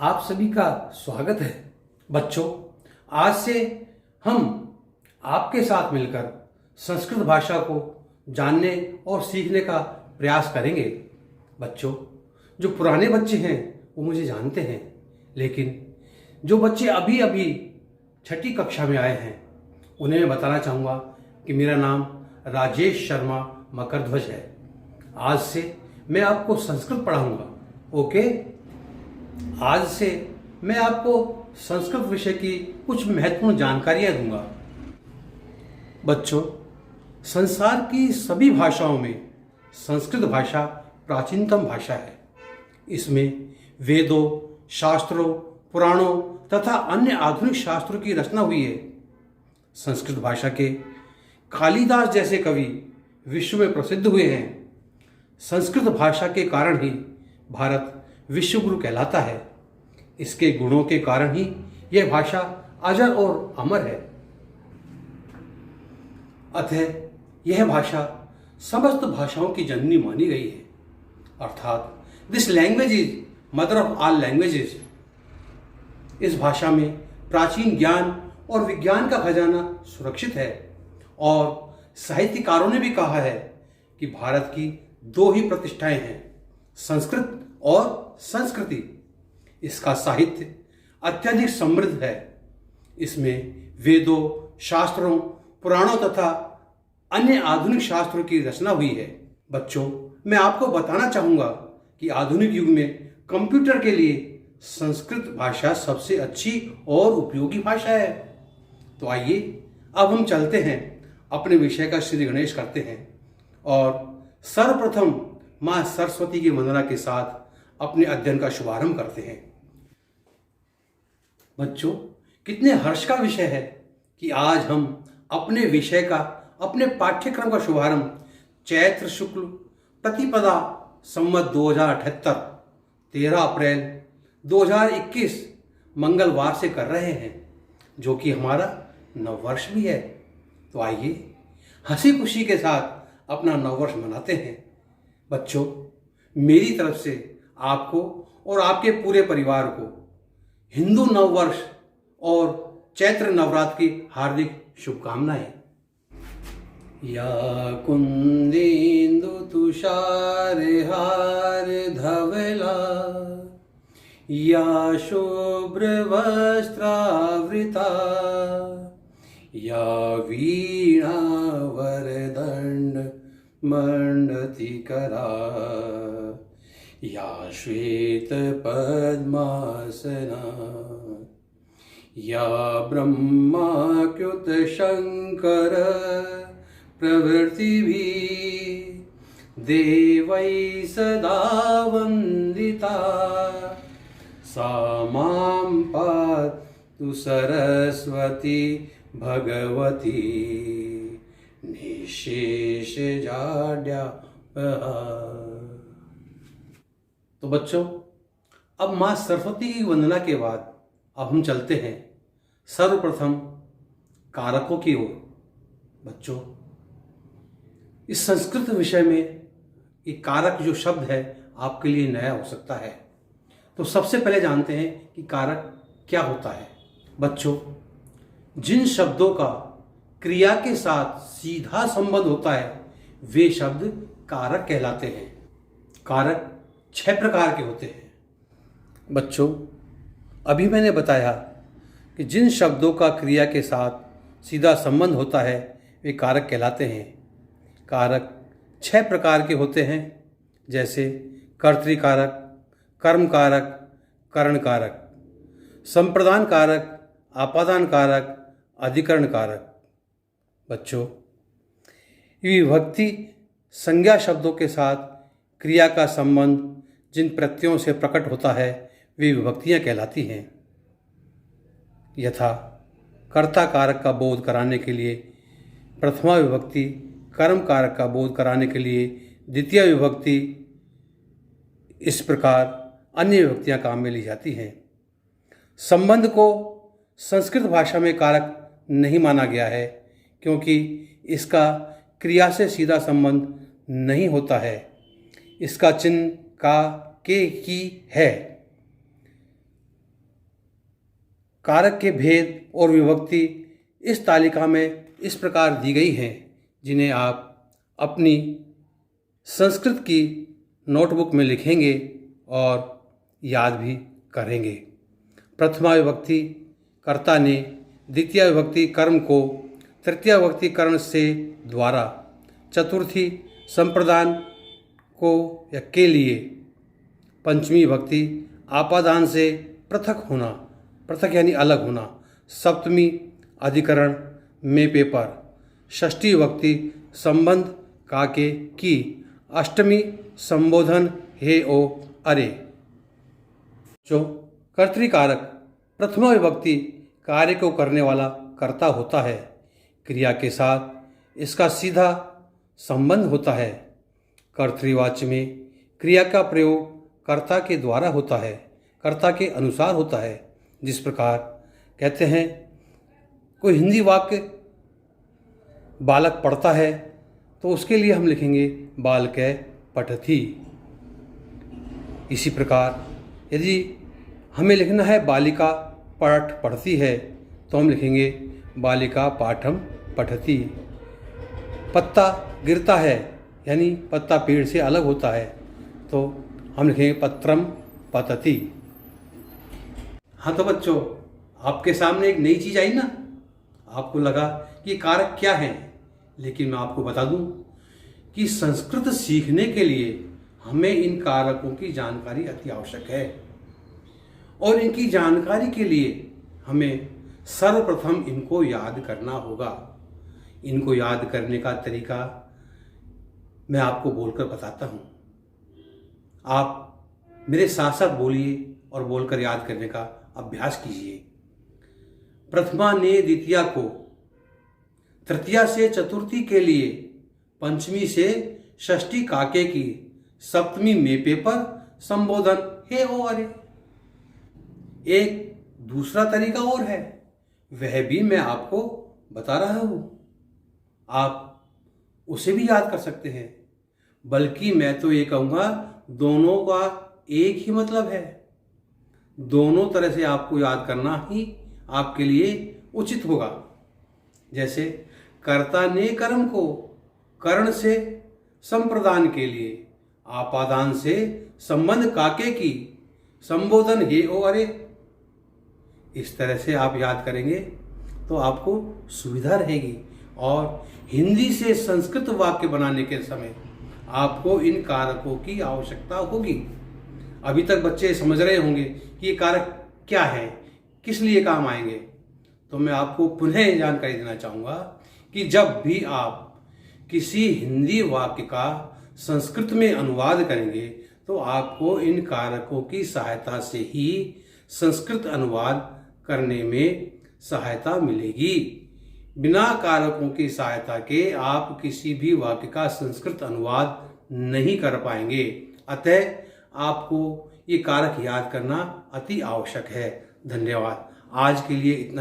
आप सभी का स्वागत है। बच्चों, आज से हम आपके साथ मिलकर संस्कृत भाषा को जानने और सीखने का प्रयास करेंगे। बच्चों, जो पुराने बच्चे हैं वो मुझे जानते हैं, लेकिन जो बच्चे अभी अभी छठी कक्षा में आए हैं उन्हें मैं बताना चाहूँगा कि मेरा नाम राजेश शर्मा मकरध्वज है। आज से मैं आपको संस्कृत पढ़ाऊँगा। ओके, आज से मैं आपको संस्कृत विषय की कुछ महत्वपूर्ण जानकारियां दूंगा। बच्चों, संसार की सभी भाषाओं में संस्कृत भाषा प्राचीनतम भाषा है। इसमें वेदों, शास्त्रों, पुराणों तथा अन्य आधुनिक शास्त्रों की रचना हुई है। संस्कृत भाषा के कालिदास जैसे कवि विश्व में प्रसिद्ध हुए हैं। संस्कृत भाषा के कारण ही भारत विश्वगुरु कहलाता है। इसके गुणों के कारण ही यह भाषा अजर और अमर है। अतः यह भाषा समस्त भाषाओं की जननी मानी गई है। अर्थात this language is mother of all languages. इस भाषा में प्राचीन ज्ञान और विज्ञान का खजाना सुरक्षित है और साहित्यकारों ने भी कहा है कि भारत की दो ही प्रतिष्ठाएं हैं, संस्कृत और संस्कृति। इसका साहित्य अत्यधिक समृद्ध है। इसमें वेदों, शास्त्रों, पुराणों तथा अन्य आधुनिक शास्त्रों की रचना हुई है। बच्चों, मैं आपको बताना चाहूँगा कि आधुनिक युग में कंप्यूटर के लिए संस्कृत भाषा सबसे अच्छी और उपयोगी भाषा है। तो आइए अब हम चलते हैं, अपने विषय का श्री गणेश करते हैं और सर्वप्रथम माँ सरस्वती की वंदना के साथ अपने अध्ययन का शुभारंभ करते हैं। बच्चों, कितने हर्ष का विषय है कि आज हम अपने विषय का, अपने पाठ्यक्रम का शुभारंभ चैत्र शुक्ल प्रतिपदा संवत 2078 13 अप्रैल 2021 मंगलवार से कर रहे हैं, जो कि हमारा नववर्ष भी है। तो आइए हंसी खुशी के साथ अपना नववर्ष मनाते हैं। बच्चों, मेरी तरफ से आपको और आपके पूरे परिवार को हिंदू नववर्ष और चैत्र नवरात्र की हार्दिक शुभकामनाएं। या कुंदेन्दु तुषार हार धवला, या शुभ्र वस्त्रावृता, या वीणा वरदंड मंडतिकरा, या श्वेत पद्मासना, या ब्रह्माच्युत शंकर प्रभृतिभिः देवैः सदा वंदिता, सा मां पातु सरस्वती भगवती निःशेष जाड्यापहा। तो बच्चों, अब माँ सरस्वती की वंदना के बाद अब हम चलते हैं सर्वप्रथम कारकों की ओर। बच्चों, इस संस्कृत विषय में ये कारक जो शब्द है आपके लिए नया हो सकता है। तो सबसे पहले जानते हैं कि कारक क्या होता है। बच्चों, जिन शब्दों का क्रिया के साथ सीधा संबंध होता है वे शब्द कारक कहलाते हैं। कारक 6 प्रकार के होते हैं। बच्चों, अभी मैंने बताया कि जिन शब्दों का क्रिया के साथ सीधा संबंध होता है वे कारक कहलाते हैं। कारक 6 प्रकार के होते हैं, जैसे कर्तृकारक, कर्म कारक, करण कारक, संप्रदान कारक, आपादान कारक, अधिकरण कारक। बच्चों, विभक्ति संज्ञा शब्दों के साथ क्रिया का संबंध जिन प्रत्ययों से प्रकट होता है वे विभक्तियाँ कहलाती हैं। यथा कर्ता कारक का बोध कराने के लिए प्रथमा विभक्ति, कर्म कारक का बोध कराने के लिए द्वितीय विभक्ति, इस प्रकार अन्य विभक्तियाँ काम में ली जाती हैं। संबंध को संस्कृत भाषा में कारक नहीं माना गया है क्योंकि इसका क्रिया से सीधा संबंध नहीं होता है। इसका चिन्ह का, के, की है। कारक के भेद और विभक्ति इस तालिका में इस प्रकार दी गई हैं, जिन्हें आप अपनी संस्कृत की नोटबुक में लिखेंगे और याद भी करेंगे। प्रथमा विभक्ति कर्ता ने, द्वितीय विभक्ति कर्म को, तृतीय विभक्ति कर्ण से द्वारा, चतुर्थी संप्रदान को या के लिए, पंचमी विभक्ति आपादान से पृथक होना, पृथक यानी अलग होना, सप्तमी अधिकरण में पेपर, षष्ठी विभक्ति संबंध काके की, अष्टमी संबोधन हे ओ अरे। जो कर्तृकारक प्रथमा विभक्ति कार्य को करने वाला कर्ता होता है, क्रिया के साथ इसका सीधा संबंध होता है। कर्तृवाच्य में क्रिया का प्रयोग कर्ता के द्वारा होता है, कर्ता के अनुसार होता है। जिस प्रकार कहते हैं कोई हिंदी वाक्य बालक पढ़ता है तो उसके लिए हम लिखेंगे बालकै पठति। इसी प्रकार यदि हमें लिखना है बालिका पाठ पढ़ती है तो हम लिखेंगे बालिका पाठम पठति। पत्ता गिरता है यानी पत्ता पेड़ से अलग होता है तो हम लिखेंगे पत्रम पतति। हाँ तो बच्चों, आपके सामने एक नई चीज़ आई ना, आपको लगा कि कारक क्या है, लेकिन मैं आपको बता दूं कि संस्कृत सीखने के लिए हमें इन कारकों की जानकारी अति आवश्यक है। और इनकी जानकारी के लिए हमें सर्वप्रथम इनको याद करना होगा। इनको याद करने का तरीका मैं आपको बोलकर बताता हूँ। आप मेरे साथ साथ बोलिए और बोलकर याद करने का अभ्यास कीजिए। प्रथमा ने द्वितीया को, तृतीया से चतुर्थी के लिए, पंचमी से षष्ठी काके की, सप्तमी में पेपर, संबोधन हे ओ अरे। एक दूसरा तरीका और है, वह भी मैं आपको बता रहा हूं, आप उसे भी याद कर सकते हैं। बल्कि मैं तो ये कहूँगा दोनों का एक ही मतलब है। दोनों तरह से आपको याद करना ही आपके लिए उचित होगा। जैसे कर्ता ने कर्म को कर्ण से संप्रदान के लिए, आपादान से संबंध काके की, संबोधन हे ओ अरे। इस तरह से आप याद करेंगे तो आपको सुविधा रहेगी और हिंदी से संस्कृत वाक्य बनाने के समय आपको इन कारकों की आवश्यकता होगी। अभी तक बच्चे समझ रहे होंगे कि ये कारक क्या है, किस लिए काम आएंगे। तो मैं आपको पुनः जानकारी देना चाहूँगा कि जब भी आप किसी हिंदी वाक्य का संस्कृत में अनुवाद करेंगे तो आपको इन कारकों की सहायता से ही संस्कृत अनुवाद करने में सहायता मिलेगी। बिना कारकों की सहायता के आप किसी भी वाक्य का संस्कृत अनुवाद नहीं कर पाएंगे। अतः आपको ये कारक याद करना अति आवश्यक है। धन्यवाद। आज के लिए इतना ही।